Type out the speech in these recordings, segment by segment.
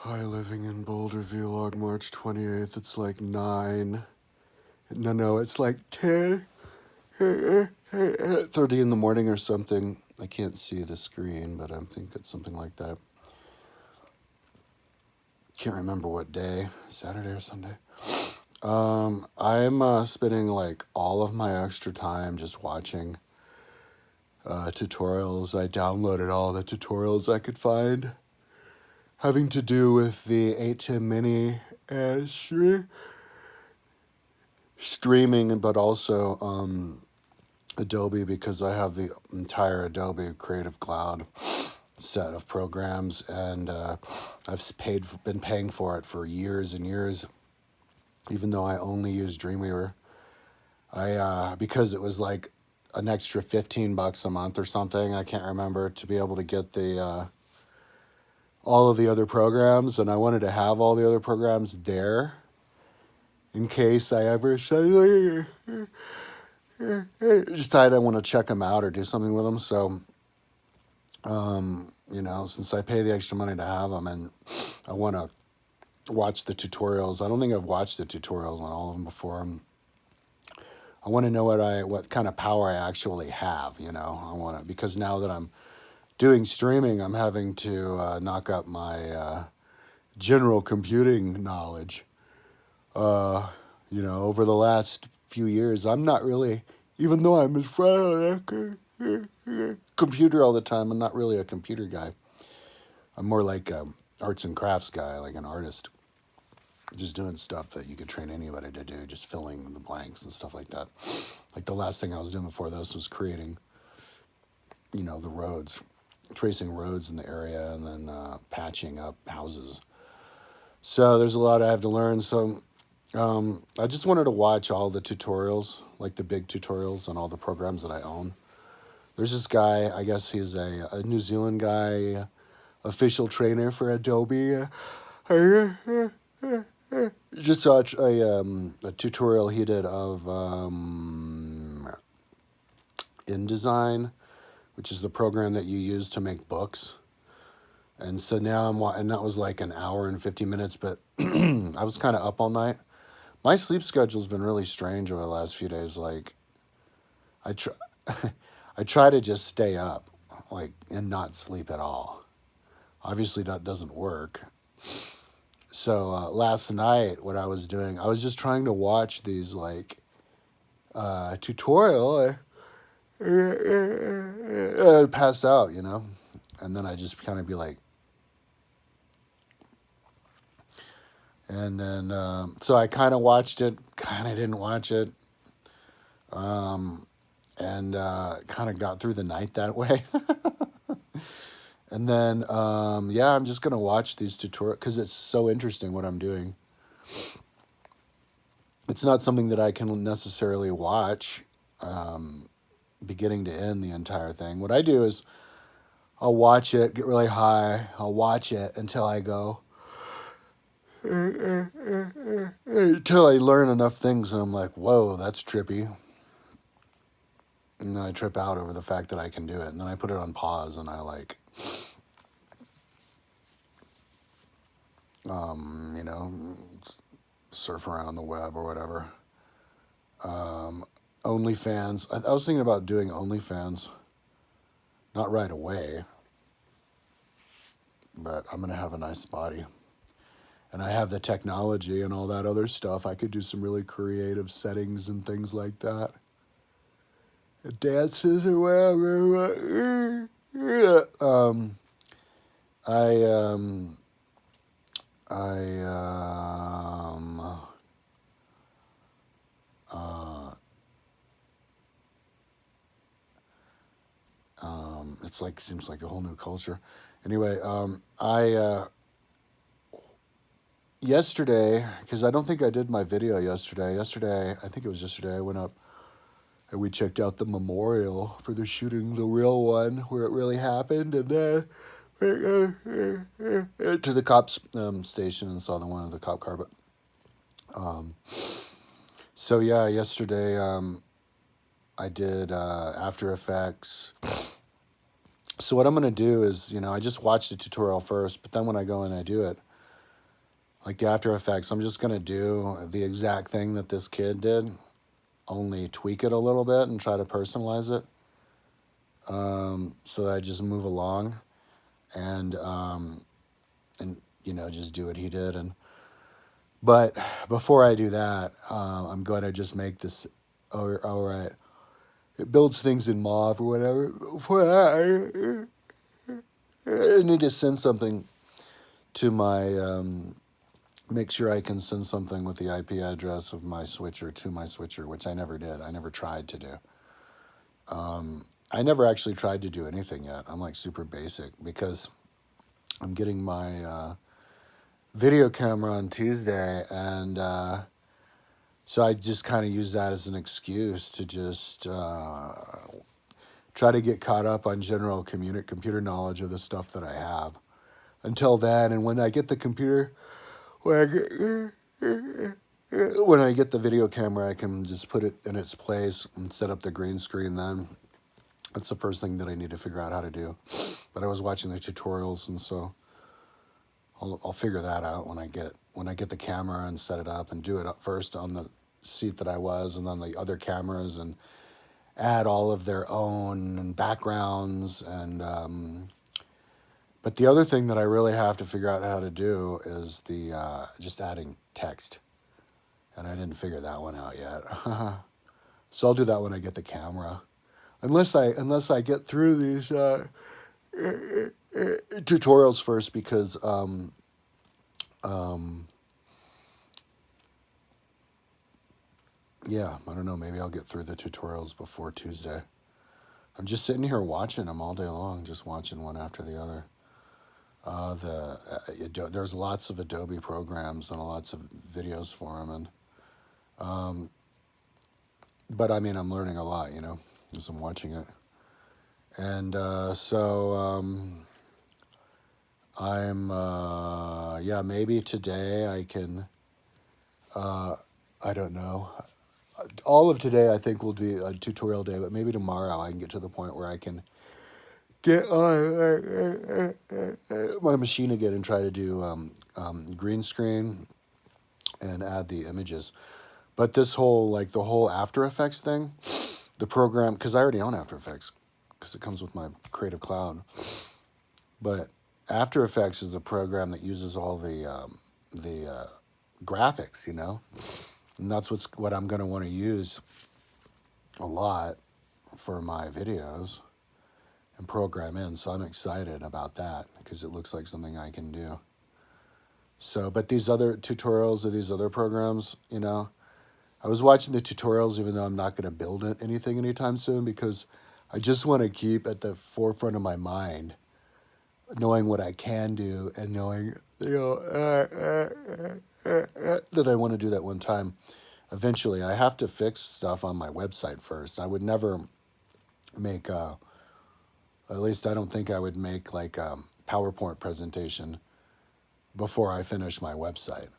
Hi, living in Boulder, vlog March 28th. It's like 9. No, it's like 10:30 in the morning or something. I can't see the screen, but I think it's something like that. Can't remember what day, Saturday or Sunday. I'm spending like all of my extra time just watching tutorials. I downloaded all the tutorials I could find having to do with the 810 mini and streaming, but also Adobe, because I have the entire Adobe Creative Cloud set of programs, and been paying for it for years and years, even though I only use Dreamweaver. Because it was like an extra $15 a month or something. I can't remember, to be able to get the all of the other programs, and I wanted to have all the other programs there in case I ever suddenly decide I want to check them out or do something with them. So, since I pay the extra money to have them, and I want to watch the tutorials. I don't think I've watched the tutorials on all of them before. I want to know what kind of power I actually have. I want to, because now that I'm doing streaming, I'm having to knock up my general computing knowledge. Over the last few years, I'm not really, even though I'm in front of the computer all the time, I'm not really a computer guy. I'm more like an arts and crafts guy, like an artist, just doing stuff that you could train anybody to do, just filling the blanks and stuff like that. Like the last thing I was doing before this was creating, the roads, tracing roads in the area, and then patching up houses. So there's a lot I have to learn. So I just wanted to watch all the tutorials, like the big tutorials on all the programs that I own. There's this guy, I guess he's a New Zealand guy, official trainer for Adobe. Just saw a tutorial he did of InDesign, which is the program that you use to make books. And so now and that was like an hour and 50 minutes, but I was kind of up all night. My sleep schedule's been really strange over the last few days. Like, I try, I try to just stay up, like, and not sleep at all. Obviously, that doesn't work. So last night, what I was doing, I was just trying to watch these like tutorial. Pass out, and then I just kind of be like, and then so I kind of watched it, kind of didn't watch it. And kind of got through the night that way. And then, I'm just going to watch these tutorials because it's so interesting what I'm doing. It's not something that I can necessarily watch beginning to end the entire thing. What I do is I'll watch it, get really high. I'll watch it until I go, until I learn enough things and I'm like, whoa, that's trippy. And then I trip out over the fact that I can do it. And then I put it on pause and I surf around the web or whatever. OnlyFans. I was thinking about doing OnlyFans. Not right away. But I'm going to have a nice body. And I have the technology and all that other stuff. I could do some really creative settings and things like that. Dances or whatever. It's like, seems like a whole new culture. Anyway, yesterday, because I don't think I did my video yesterday. Yesterday, I think it was yesterday, I went up and we checked out the memorial for the shooting, the real one, where it really happened, and then to the cops station and saw the one of the cop car. But so yeah, yesterday I did After Effects. So what I'm gonna do is, I just watched the tutorial first, but then when I go and I do it, like the After Effects, I'm just going to do the exact thing that this kid did, only tweak it a little bit and try to personalize it, so that I just move along and just do what he did. But before I do that, I'm going to just make this. All right, it builds things in Mauve or whatever. Before that, I need to send something to my. Make sure I can send something with the IP address of my switcher to my switcher, which I never did. I never tried to do. I never actually tried to do anything yet. I'm like super basic because I'm getting my video camera on Tuesday, and so I just kind of use that as an excuse to just try to get caught up on general computer knowledge of the stuff that I have. Until then, and when I get the computer, when I get the video camera, I can just put it in its place and set up the green screen then. That's the first thing that I need to figure out how to do. But I was watching the tutorials, and so I'll figure that out when I get the camera and set it up and do it up first on the seat that I was, and on the other cameras, and add all of their own backgrounds. And but the other thing that I really have to figure out how to do is the just adding text, and I didn't figure that one out yet. So I'll do that when I get the camera, unless I get through these tutorials first, because yeah, I don't know, maybe I'll get through the tutorials before Tuesday. I'm just sitting here watching them all day long, just watching one after the other. There's lots of Adobe programs and lots of videos for them, and but I mean, I'm learning a lot, as I'm watching it. And so I'm maybe today I can, I don't know. All of today I think will be a tutorial day, but maybe tomorrow I can get to the point where I can get on my machine again and try to do green screen and add the images. But this whole, like the whole After Effects thing, the program, because I already own After Effects, because it comes with my Creative Cloud. But After Effects is a program that uses all the graphics, and that's what I'm going to want to use a lot for my videos and program in. So I'm excited about that because it looks like something I can do. So, but these other tutorials of these other programs, I was watching the tutorials even though I'm not going to build anything anytime soon, because I just want to keep at the forefront of my mind knowing what I can do, and knowing, that I want to do that one time. Eventually, I have to fix stuff on my website first. I would never make, at least I don't think I would make like a PowerPoint presentation before I finish my website.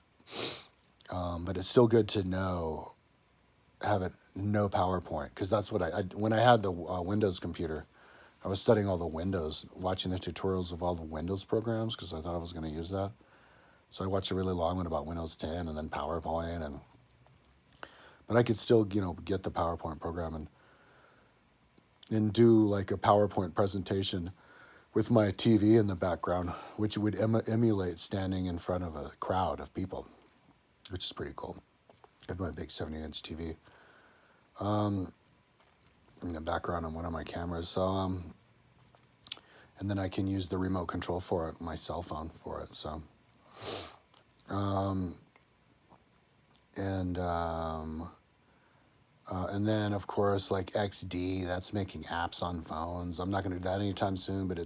But it's still good to know PowerPoint, because that's what when I had the Windows computer, I was studying all the Windows, watching the tutorials of all the Windows programs, because I thought I was going to use that. So I watched a really long one about Windows 10 and then PowerPoint, but I could still, get the PowerPoint program and do like a PowerPoint presentation with my TV in the background, which would emulate standing in front of a crowd of people, which is pretty cool. I have my big 70-inch TV in the background on one of my cameras. So, and then I can use the remote control for it, my cell phone for it. So, and then of course, like XD, that's making apps on phones. I'm not going to do that anytime soon, but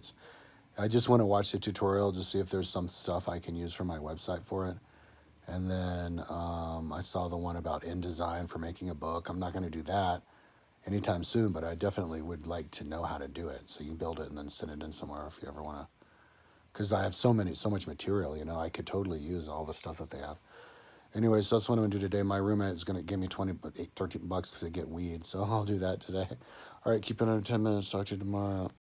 I just want to watch the tutorial to see if there's some stuff I can use for my website for it. And then I saw the one about InDesign for making a book. I'm not going to do that anytime soon, but I definitely would like to know how to do it. So you can build it and then send it in somewhere if you ever want to. Because I have so much material, I could totally use all the stuff that they have. Anyways, so that's what I'm going to do today. My roommate is going to give me $13 to get weed, so I'll do that today. All right, keep it under 10 minutes. Talk to you tomorrow.